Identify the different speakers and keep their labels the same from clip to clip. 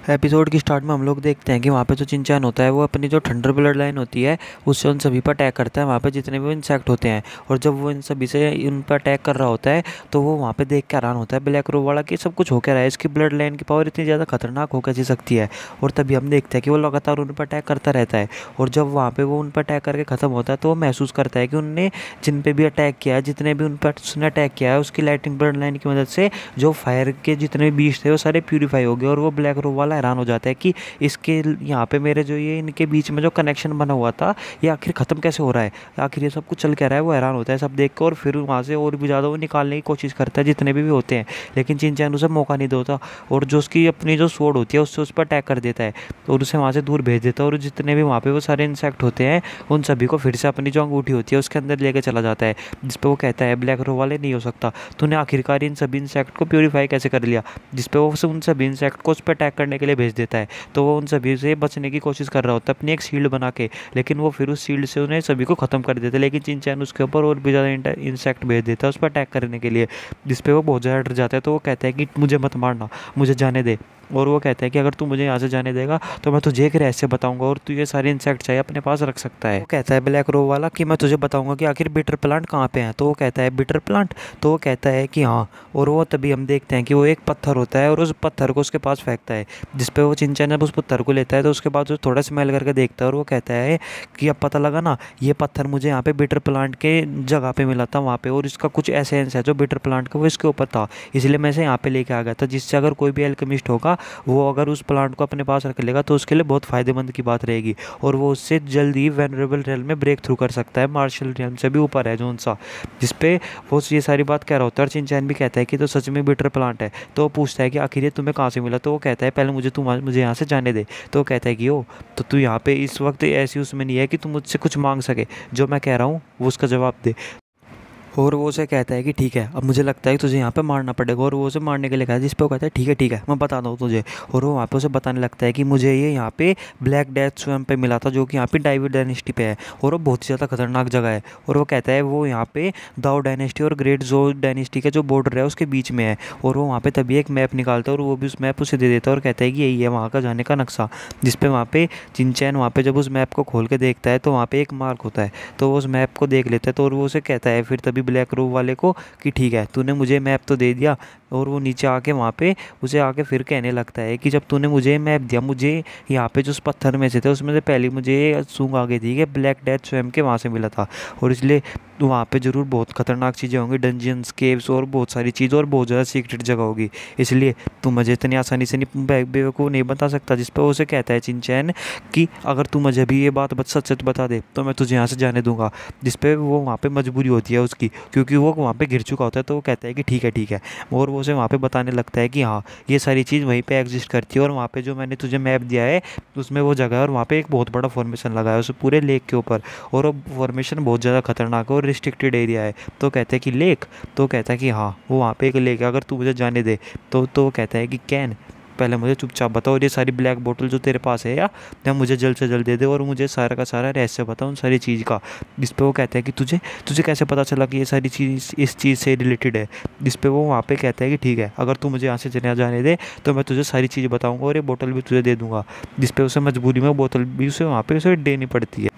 Speaker 1: Episode की start में हम लोग देखते हैं कि वहाँ पे जो चिंचान होता है वो अपनी जो थंडर ब्लड लाइन होती है उससे उन सभी पर अटैक करता है, वहाँ पे जितने भी इंसेक्ट होते हैं। और जब वो इन सभी से उन पर अटैक कर रहा होता है तो वो वहाँ पे देख के हैरान होता है ब्लैक रो वाला कि सब कुछ हो क्या रहा है, इसकी ब्लड लाइन की पावर इतनी ज़्यादा खतरनाक हो कैसी सकती है। और तभी हम देखते हैं कि वो लगातार उन पर अटैक करता रहता है। और जब वहाँ पे वो उन पर अटैक करके ख़त्म होता है तो वो महसूस करता है कि उनने जिन पे भी अटैक किया है, जितने भी उन पर उसने अटैक किया है, उसकी लाइटिंग ब्लड लाइन की मदद से जो फायर के जितने भी बीज थे वो सारे प्यूरीफाई हो गए। और वो ब्लैक रो वाला हैरान हो जाता है कि इसके यहाँ पे मेरे जो ये इनके बीच में जो कनेक्शन बना हुआ था ये आखिर ख़त्म कैसे हो रहा है, आखिर ये सब कुछ चल क्या रहा है। वो हैरान होता है सब देख कर और फिर वहाँ से और भी ज़्यादा वो निकालने की कोशिश करता है जितने भी होते हैं, लेकिन चिंचैन उसे मौका नहीं देता और जो उसकी अपनी जो स्वॉर्ड होती है उससे उस पर अटैक कर देता है और उसे वहाँ से दूर भेज देता है। और जितने भी वहाँ पे वो सारे इंसेक्ट होते हैं उन सभी को फिर से अपनी जो अंगूठी होती है उसके अंदर लेके चला जाता है, जिस पे वो कहता है ब्लैक रो वाले नहीं हो सकता, तूने आखिरकार इन सभी इंसेक्ट को प्योरीफाई कैसे कर लिया। जिस पे वो उन सभी इंसेक्ट को उस पर अटैक करने के लिए भेज देता है। तो वो उन सभी से बचने की कोशिश कर रहा होता है अपनी एक शील्ड बना के, लेकिन वो फिर उस शील्ड से उन्हें सभी को ख़त्म कर देते हैं। लेकिन चिंचैन उसके ऊपर और भी ज़्यादा इंसेक्ट भेज देता है उस पर अटैक करने के लिए, जिस पे वो बहुत ज़्यादा डर जाता है। तो वो कहता है कि मुझे मत मारना, मुझे जाने दे। और वो कहता है कि अगर तू मुझे यहाँ से जाने देगा तो मैं तुझे एक रहस्य बताऊंगा और तू ये सारे इंसेक्ट चाहे अपने पास रख सकता है। वो कहता है ब्लैक रो वाला कि मैं तुझे बताऊंगा कि आखिर बिटर प्लांट कहाँ पे है। तो वो कहता है बिटर प्लांट, तो वो कहता है कि हाँ। और वो तभी हम देखते हैं कि वो एक पत्थर होता है और उस पत्थर को उसके पास फेंकता है, जिस पे वो चिंचैन जब उस पत्थर को लेता है तो उसके बाद वो थोड़ा स्मेल करके देखता है और वो कहता है कि अब पता लगा ना, ये पत्थर मुझे यहाँ पे बिटर प्लांट के जगह पे मिला था वहाँ पे, और इसका कुछ एसेंस है जो बिटर प्लांट का वो इसके ऊपर था, इसलिए मैं इसे यहाँ पे लेके आ गया था, जिससे अगर कोई भी एल्केमिस्ट होगा वो अगर उस प्लांट को अपने पास रख लेगा तो उसके लिए बहुत फ़ायदेमंद की बात रहेगी और वो उससे जल्दी वेनरेबल रियल में ब्रेक थ्रू कर सकता है, मार्शल रियल से भी ऊपर है जो सा। जिस पे वो ये सारी बात कह रहा होता है और चिंचैन भी कहता है कि तो सच में बिटर प्लांट है। तो वो पूछता है कि आखिर ये तुम्हें कहाँ से मिला। तो वो कहता है पहले मुझे यहाँ से जाने दे। तो वो कहता है कि ओ तो तू यहाँ पे इस वक्त ऐसी उसमें नहीं है कि तू मुझसे कुछ मांग सके, जो मैं कह रहा हूँ वो उसका जवाब दे। और वो उसे कहता है कि ठीक है अब मुझे लगता है कि तुझे यहाँ पे मारना पड़ेगा, और वो उसे मारने के लिए कहता है, जिस पे वो कहता है ठीक है मैं बता दूँ तुझे। और वो वहाँ पे उसे बताने लगता है कि मुझे ये यहाँ पे ब्लैक डेथ स्वयं पे मिला था जो कि यहाँ पे डाइविड डायनेस्टी पे है और वो बहुत ही ज़्यादा खतरनाक जगह है। और वो कहता है वो यहाँ पे दाओ डायनेस्टी और ग्रेट जो डायनेस्टी का जो बॉर्डर है उसके बीच में है। और वो वहाँ पे तभी एक मैप निकालता है और वो भी उस मैप उसे दे देता है और कहता है कि यही है वहाँ का जाने का नक्शा। जिस पे वहाँ पे चिंचैन वहाँ पे जब उस मैप को खोल के देखता है तो वहाँ पे एक मार्क होता है, तो वो उस मैप को देख लेता है। तो और वो उसे कहता है फिर तभी ब्लैक रो वाले को कि ठीक है तूने मुझे मैप तो दे दिया। और वो नीचे आके वहाँ पे उसे आके फिर कहने लगता है कि जब तूने मुझे मैप दिया, मुझे यहाँ पे जो उस पत्थर में से थे उसमें से पहले मुझे सूंघ आ गई थी कि ब्लैक डेथ स्वयं के वहाँ से मिला था, और इसलिए वहाँ पे ज़रूर बहुत खतरनाक चीज़ें होंगी, डंजियंस केव्स और बहुत सारी चीज़ें और बहुत ज़्यादा सीक्रेट जगह होगी, इसलिए तू मुझे इतनी आसानी से नहीं बेवकूफ़ नहीं बता सकता। जिस पर उसे कहता है चिंचैन कि अगर तू मुझे भी ये बात सच सच बता दे तो मैं तुझे यहाँ से जाने दूंगा। जिस पे वो वहाँ पे मजबूरी होती है उसकी, क्योंकि वो वहाँ पे गिर चुका होता है। तो वो कहता है कि ठीक है। और वो उसे वहाँ पे बताने लगता है कि हाँ ये सारी चीज़ वहीं पे एग्जिस्ट करती है और वहाँ पे जो मैंने तुझे मैप दिया है उसमें वो जगह है और वहाँ पे एक बहुत बड़ा फॉर्मेशन लगा है उस पूरे लेक के ऊपर, और वो फॉर्मेशन बहुत ज़्यादा खतरनाक है और रिस्ट्रिक्टेड एरिया है। तो कहते हैं कि लेक, तो कहता है कि हाँ वो वहाँ पे एक लेक है, अगर तू मुझे जाने दे तो कहता है कि कैन पहले मुझे चुपचाप बताओ और ये सारी ब्लैक बोतल जो तेरे पास है या मुझे जल्द से जल्द दे दे और मुझे सारा का सारा रहस्य बता उन सारी चीज़ का। जिस पे वो कहता है कि तुझे तुझे कैसे पता चला कि ये सारी चीज़ इस चीज़ से रिलेटेड है। जिस पे वो वहाँ पे कहता है कि ठीक है अगर तू मुझे यहाँ से जाने दे तो मैं तुझे सारी चीज़ बताऊँगा और ये बोतल भी तुझे दे दूँगा। जिस पे उसे मजबूरी में बोतल भी उसे वहाँ पे उसे देनी पड़ती है।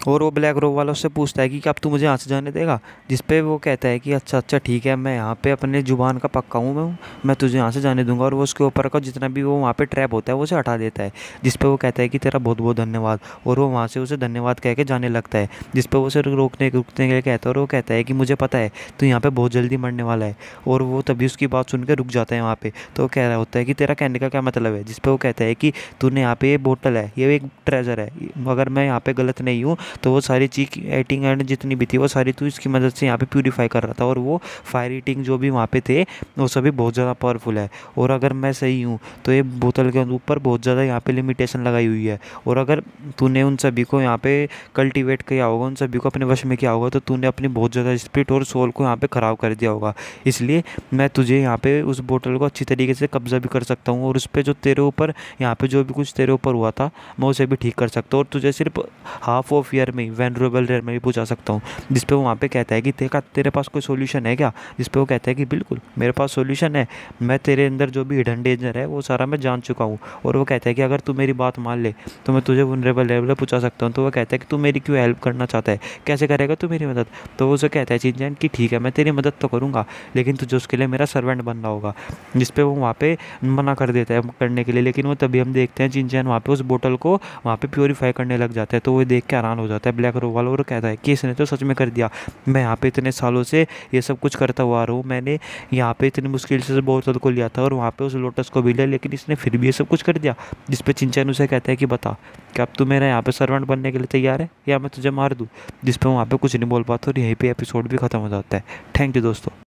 Speaker 1: और वो ब्लैक रो वाला उससे पूछता है कि क्या अब तू मुझे यहाँ से जाने देगा। जिस पे वो कहता है कि अच्छा ठीक है मैं यहाँ पे अपने जुबान का पक्का हूँ, मैं तुझे यहाँ से जाने दूंगा। और वो उसके ऊपर का जितना भी वो वहाँ पे ट्रैप होता है वो उसे हटा देता है। जिस पे वो कहता है कि तेरा बहुत बहुत धन्यवाद, और वो वहाँ से उसे धन्यवाद कह के जाने लगता है। जिस पे वो उसे रोकने के लिए कहता है और वो कहता है कि मुझे पता है तू यहाँ पर बहुत जल्दी मरने वाला है। और वो तभी उसकी बात सुन के रुक जाता है वहाँ पर। तो वो कह रहा होता है कि तेरा कहने का क्या मतलब है। जिस पे वो कहता है कि तूने यहाँ पे ये बोतल है, ये एक ट्रेजर है, अगर मैं यहाँ पे गलत नहीं हूँ तो वो सारी चीज एटिंग एंड जितनी भी थी वो सारी तू इसकी मदद से यहाँ पे प्यूरीफाई कर रहा था, और वो फायर ईटिंग जो भी वहाँ पे थे वो सभी बहुत ज़्यादा पावरफुल है। और अगर मैं सही हूँ तो ये बोतल के ऊपर बहुत ज़्यादा यहाँ पे लिमिटेशन लगाई हुई है, और अगर तूने उन सभी को यहाँ पे कल्टीवेट किया होगा, उन सभी को अपने वश में किया होगा, तो तूने अपनी बहुत ज़्यादा स्पिरिट और सोल को यहाँ पे ख़राब कर दिया होगा। इसलिए मैं तुझे यहाँ पे उस बोतल को अच्छी तरीके से कब्जा भी कर सकता हूँ, और उस पर जो तेरे ऊपर यहाँ पे जो भी कुछ तेरे ऊपर हुआ था मैं उसे भी ठीक कर सकता हूँ, और तुझे सिर्फ हाफ ऑफ रेयर में ही, वैल्यूएबल रेयर में भी पहुंचा सकता हूँ। जिस पे वो वहाँ पे कहता है कि तेरे पास कोई सोल्यूशन है क्या? जिस पे वो कहता है कि बिल्कुल मेरे पास सोल्यूशन है, मैं तेरे अंदर जो भी हिडन डेंजर है वो सारा मैं जान चुका हूँ। और वो कहता है कि अगर तू मेरी बात मान ले तो मैं तुझे वनरेबल लेवल पे पहुंचा सकता हूँ। तो वो कहता है कि तू मेरी क्यों हेल्प करना चाहता है, कैसे करेगा तू मेरी मदद? तो वो उसे कहता है चिंचैन कि ठीक है मैं तेरी मदद तो करूँगा, लेकिन तुझे उसके लिए मेरा सर्वेंट बनना होगा। जिस पे वो वहाँ पे मना कर देता है करने के लिए, लेकिन वो तभी हम देखते हैं चिंचैन वहाँ पे उस बोतल को वहाँ पे प्योरीफाई करने लग जाता है। तो वो देख के हैरान हो जाता है ब्लैक रो वाला, और कहता है कि इसने तो सच में कर दिया। मैं यहाँ पे इतने सालों से ये सब कुछ करता हुआ आ रहा हूँ, मैंने यहाँ पे इतनी मुश्किल से बोतल को लिया था और वहाँ पे उस लोटस को भी लिया, लेकिन इसने फिर भी ये सब कुछ कर दिया। जिस पे चिंचैन उसे कहता है कि बता कि अब तू मेरा यहाँ पे सर्वेंट बनने के लिए तैयार है या मैं तुझे मार दूँ? जिस पे वहाँ पे कुछ नहीं बोल पाता और यहीं पे एपिसोड भी खत्म हो जाता है। थैंक यू दोस्तों।